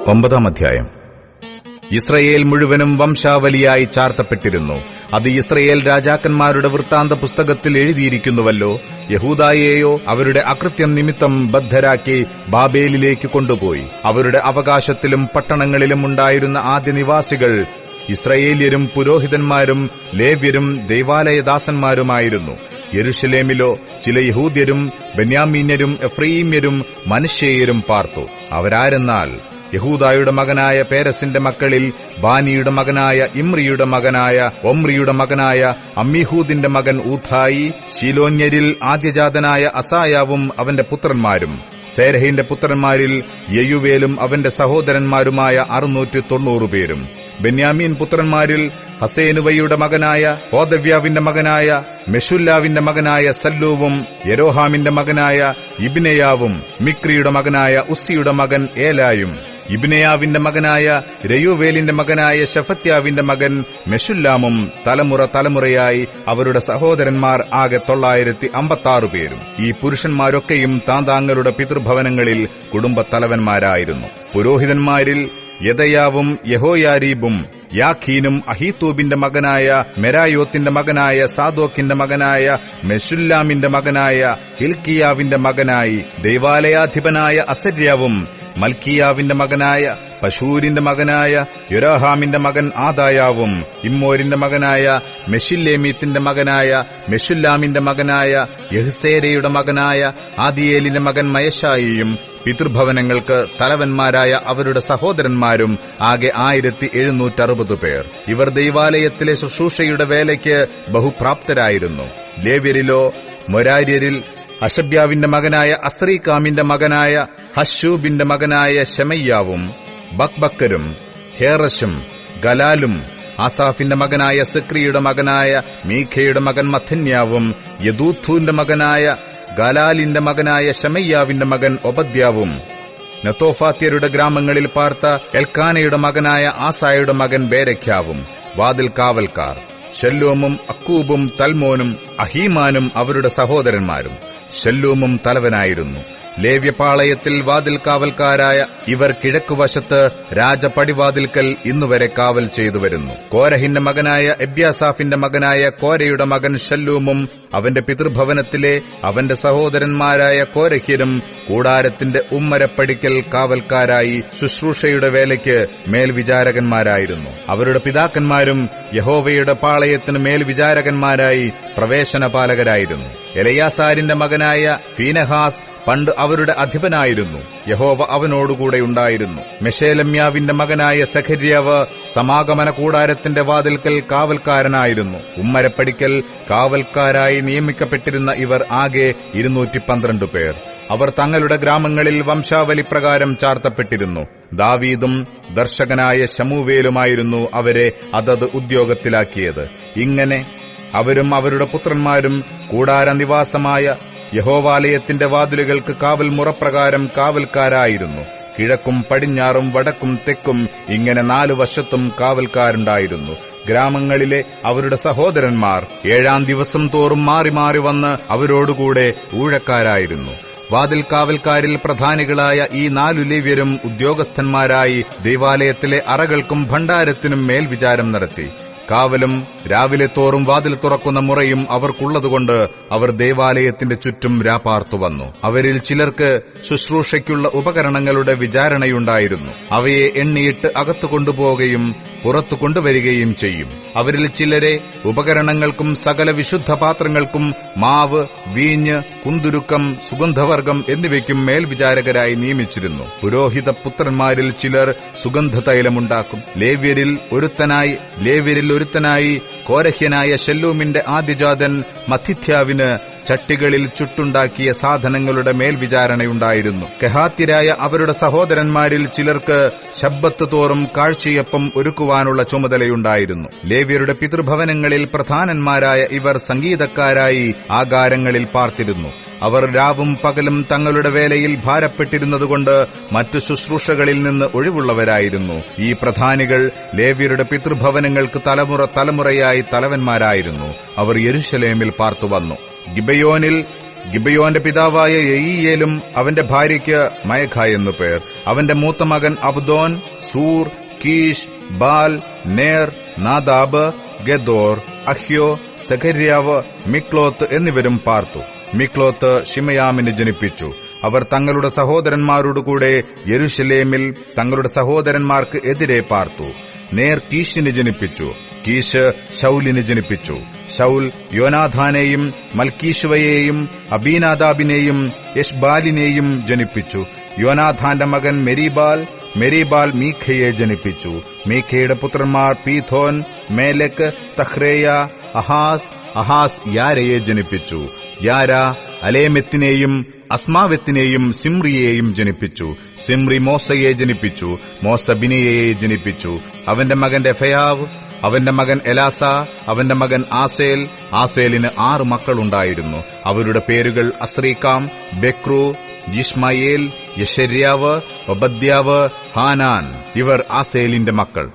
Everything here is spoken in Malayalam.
9-ാം അധ്യായം. ഇസ്രയേൽ മുഴുവനും വംശാവലിയായി ചാർത്തപ്പെട്ടിരുന്നു. അത് ഇസ്രയേൽ രാജാക്കന്മാരുടെ വൃത്താന്ത പുസ്തകത്തിൽ എഴുതിയിരിക്കുന്നുവല്ലോ. യഹൂദായെയോ അവരുടെ അകൃത്യം നിമിത്തം ബദ്ധരാക്കി ബാബേലിലേക്ക് കൊണ്ടുപോയി. അവരുടെ അവകാശത്തിലും പട്ടണങ്ങളിലും ഉണ്ടായിരുന്ന ആദ്യ നിവാസികൾ ഇസ്രയേല്യരും പുരോഹിതന്മാരും ലേവ്യരും ദൈവാലയദാസന്മാരുമായിരുന്നു. യെരുശലേമിലോ ചില യഹൂദ്യരും ബെന്യാമീന്യരും എഫ്രയീമ്യരും മനശ്ശേയരും പാർത്തു. അവരാരെന്നാൽ യഹൂദായുടെ മകനായ പേരസിന്റെ മക്കളിൽ ബാനിയുടെ മകനായ ഇമ്രിയുടെ മകനായ ഒമ്രിയുടെ മകനായ അമ്മീഹൂദിന്റെ മകൻ ഊഥായി, ശീലോന്യരിൽ ആദ്യജാതനായ അസായാവും അവന്റെ പുത്രന്മാരും, സേരഹിന്റെ പുത്രന്മാരിൽ യെയുവേലും അവന്റെ സഹോദരന്മാരുമായ 690 പേരും, ബെന്യാമീൻ പുത്രന്മാരിൽ ഹസേനുവയുടെ മകനായ ഓദവ്യാവിന്റെ മകനായ മെഷുല്ലാവിന്റെ മകനായ സല്ലൂവും, യെരോഹാമിന്റെ മകനായ ഇബ്നെയാവും, മിക്രിയുടെ മകനായ ഉസ്സിയുടെ മകൻ ഏലായും, ഇബ്നെയാവിന്റെ മകനായ രയൂവേലിന്റെ മകനായ ശഫത്യാവിന്റെ മകൻ മെഷുല്ലാമും, തലമുറ തലമുറയായി അവരുടെ സഹോദരന്മാർ ആകെ 956 പേരും. ഈ പുരുഷന്മാരൊക്കെയും താന്താങ്ങളുടെ പിതൃഭവനങ്ങളിൽ കുടുംബത്തലവന്മാരായിരുന്നു. പുരോഹിതന്മാരിൽ യെദയാവും യഹോയാരീബും യാഖീനും അഹീത്തൂബിന്റെ മകനായ മെരായോത്തിന്റെ മകനായ സാദോക്കിന്റെ മകനായ മെഷുല്ലാമിന്റെ മകനായ ഹിൽക്കിയാവിന്റെ മകനായി ദൈവാലയാധിപനായ അസര്യാവും, മൽക്കിയാവിന്റെ മകനായ പശൂരിന്റെ മകനായ യൊരാഹാമിന്റെ മകൻ ആദായാവും, ഇമ്മോരിന്റെ മകനായ മെഷില്ലേമീത്തിന്റെ മകനായ മെഷുല്ലാമിന്റെ മകനായ യഹ്സേരയുടെ മകനായ ആദിയേലിന്റെ മകൻ മയശായിയും, പിതൃഭവനങ്ങൾക്ക് തലവന്മാരായ അവരുടെ സഹോദരന്മാരും ആകെ 1760 പേർ. ഇവർ ദൈവാലയത്തിലെ ശുശ്രൂഷയുടെ വേലയ്ക്ക് ബഹുപ്രാപ്തരായിരുന്നു. ലേവ്യരിലോ മൊരാര്യരിൽ അഷബ്യാവിന്റെ മകനായ അസ്രീക്കാമിന്റെ മകനായ ഹശൂബിന്റെ മകനായ ശെമയ്യാവും, ബക്ബക്കരും, ഹേറശും, ഗലാലും, ആസാഫിന്റെ മകനായ സിക്രിയുടെ മകനായ മീഖയുടെ മകൻ മഥന്യാവും, യദൂഥൂന്റെ മകനായ ഗലാലിന്റെ മകനായ ശെമയ്യാവിന്റെ മകൻ ഒബദ്യാവും, നെത്തോഫാത്യരുടെ ഗ്രാമങ്ങളിൽ പാർത്ത എൽക്കാനയുടെ മകനായ ആസായുടെ മകൻ ബേരഖ്യാവും. വാതിൽ കാവൽക്കാർ ശല്ലൂമും അക്കൂബും തൽമോനും അഹീമാനും അവരുടെ സഹോദരന്മാരും. ശല്ലൂമും തലവനായിരുന്നു. ലേവ്യപാളയത്തിൽ വാതിൽ കാവൽക്കാരായ ഇവർ കിഴക്കുവശത്ത് രാജപടിവാതിൽക്കൽ ഇന്നുവരെ കാവൽ ചെയ്തുവരുന്നു. കോരഹിന്റെ മകനായ എബ്യാസാഫിന്റെ മകനായ കോരയുടെ മകൻ ശല്ലൂമും അവന്റെ പിതൃഭവനത്തിലെ അവന്റെ സഹോദരന്മാരായ കോരഹ്യരും കൂടാരത്തിന്റെ ഉമ്മരപ്പടിക്കൽ കാവൽക്കാരായി ശുശ്രൂഷയുടെ വേലയ്ക്ക് മേൽവിചാരകന്മാരായിരുന്നു. അവരുടെ പിതാക്കന്മാരും യഹോവയുടെ പാളയത്തിന് മേൽവിചാരകന്മാരായി പ്രവേശനപാലകരായിരുന്നു. എലയാസാരിന്റെ മകനായ ഫീനഹാസ് പണ്ട് അവരുടെ അധിപനായിരുന്നു. യഹോവ അവനോടുകൂടെ ഉണ്ടായിരുന്നു. മെഷേലമ്യാവിന്റെ മകനായ സെഖര്യാവ് സമാഗമന കൂടാരത്തിന്റെ വാതിൽക്കൽ കാവൽക്കാരനായിരുന്നു. ഉമ്മരപ്പടിക്കൽ കാവൽക്കാരായി നിയമിക്കപ്പെട്ടിരുന്ന ഇവർ ആകെ 212 പേർ. അവർ തങ്ങളുടെ ഗ്രാമങ്ങളിൽ വംശാവലി പ്രകാരം ചാർത്തപ്പെട്ടിരുന്നു. ദാവീദും ദർശകനായ ശമൂവേലുമായിരുന്നു അവരെ അതത് ഉദ്യോഗത്തിലാക്കിയത്. ഇങ്ങനെ അവരും അവരുടെ പുത്രന്മാരും കൂടാരനിവാസമായ യഹോവാലയത്തിന്റെ വാതിലുകൾക്ക് കാവൽ മുറപ്രകാരം കാവൽക്കാരായിരുന്നു. കിഴക്കും പടിഞ്ഞാറും വടക്കും തെക്കും ഇങ്ങനെ 4 വശത്തും കാവൽക്കാരുണ്ടായിരുന്നു. ഗ്രാമങ്ങളിലെ അവരുടെ സഹോദരന്മാർ 7-ാം ദിവസം തോറും മാറി മാറി വന്ന് അവരോടുകൂടെ ഊഴക്കാരായിരുന്നു. വാതിൽ കാവൽക്കാരിൽ പ്രധാനികളായ ഈ 4 ലേവ്യരും ഉദ്യോഗസ്ഥന്മാരായി ദൈവാലയത്തിലെ അറകൾക്കും ഭണ്ഡാരത്തിനും മേൽവിചാരം നടത്തി. കാവലും രാവിലെ തോറും വാതിൽ തുറക്കുന്ന മുറയും അവർക്കുള്ളതുകൊണ്ട് അവർ ദേവാലയത്തിന്റെ ചുറ്റും രാപാർത്തു വന്നു. അവരിൽ ചിലർക്ക് ശുശ്രൂഷയ്ക്കുള്ള ഉപകരണങ്ങളുടെ വിചാരണയുണ്ടായിരുന്നു. അവയെ എണ്ണിയിട്ട് അകത്തു കൊണ്ടുപോവുകയും പുറത്തു കൊണ്ടുവരികയും ചെയ്യും. അവരിൽ ചിലരെ ഉപകരണങ്ങൾക്കും സകല വിശുദ്ധ പാത്രങ്ങൾക്കും മാവ്, വീഞ്ഞ്, കുന്തുരുക്കം, സുഗന്ധവർഗം എന്നിവയ്ക്കും മേൽവിചാരകരായി നിയമിച്ചിരുന്നു. പുരോഹിത പുത്രന്മാരിൽ ചിലർ സുഗന്ധതൈലമുണ്ടാക്കും. ലേവ്യരിൽ ഒരുത്തനായി കോരഹ്യനായ ശല്ലൂമിന്റെ ആദ്യജാതൻ മഥിഥ്യാവിന് ചട്ടികളിൽ ചുട്ടുണ്ടാക്കിയ സാധനങ്ങളുടെ മേൽവിചാരണയുണ്ടായിരുന്നു. കെഹാത്യരായ അവരുടെ സഹോദരന്മാരിൽ ചിലർക്ക് ശബ്ബത്ത് തോറും കാഴ്ചയപ്പം ഒരുക്കുവാനുള്ള ചുമതലയുണ്ടായിരുന്നു. ലേവ്യരുടെ പിതൃഭവനങ്ങളിൽ പ്രധാനന്മാരായ ഇവർ സംഗീതക്കാരായി ആകാരങ്ങളിൽ പാർത്തിരുന്നു. അവർ രാവും പകലും തങ്ങളുടെ വേലയിൽ ഭാരപ്പെട്ടിരുന്നതുകൊണ്ട് മറ്റു ശുശ്രൂഷകളിൽ നിന്ന് ഒഴിവുള്ളവരായിരുന്നു. ഈ പ്രധാനികൾ ലേവ്യരുടെ പിതൃഭവനങ്ങൾക്ക് തലമുറയായി തലവന്മാരായിരുന്നു. അവർ യെരുശലേമിൽ പാർത്തുവന്നു. ഗിബയോനിൽ ഗിബയോന്റെ പിതാവായ യെയീയേലും അവന്റെ ഭാര്യയ്ക്ക് മയഖ എന്നു പേർ. അവന്റെ മൂത്ത മകൻ അബ്ദോൻ, സൂർ, കീഷ്, ബാൽ, നേർ, നാദാബ്, ഗെദോർ, അഹ്യോ, സെഖര്യാവ്, മിക്ലോത്ത് എന്നിവരും പാർത്തു. മിക്ലോത്ത് ശിമയാമിന് ജനിപ്പിച്ചു. അവർ തങ്ങളുടെ സഹോദരന്മാരോടുകൂടെ യെരുശലേമിൽ തങ്ങളുടെ സഹോദരന്മാർക്ക് എതിരെ പാർത്തു. നേർ കീശിന് ജനിപ്പിച്ചു. കീശ് ശൌലിന് ജനിപ്പിച്ചു. ശൌൽ യോനാഥാനെയും മൽക്കീശ്വയെയും അബീനാദാബിനെയും യെശ്ബാലിനെയും ജനിപ്പിച്ചു. യോനാഥാന്റെ മകൻ മെരീബാൽ, മെരീബാൽ മീഖയെ ജനിപ്പിച്ചു. മീഖയുടെ പുത്രന്മാർ പീഥോൻ, മേലെക്, തഹ്രേയ, അഹാസ്. അഹാസ് യാരയെ ജനിപ്പിച്ചു. യാര അലേമെത്തിനെയും അസ്മാവെത്തിനെയും സിമ്രിയെയും ജനിപ്പിച്ചു. സിമ്രി മോസയെ ജനിപ്പിച്ചു. മോസ ബിനയയെ ജനിപ്പിച്ചു. അവന്റെ മകൻ രഫയാവ്, അവന്റെ മകൻ എലാസ, അവന്റെ മകൻ ആസേൽ. ആസേലിന് 6 മക്കളുണ്ടായിരുന്നു. അവരുടെ പേരുകൾ അസ്രീക്കാം, ബെക്രു, യിഷ്മയേൽ, യെശര്യാവ്, ഒബദ്യാവ്, ഹാനാൻ. ഇവർ ആസേലിന്റെ മക്കൾ.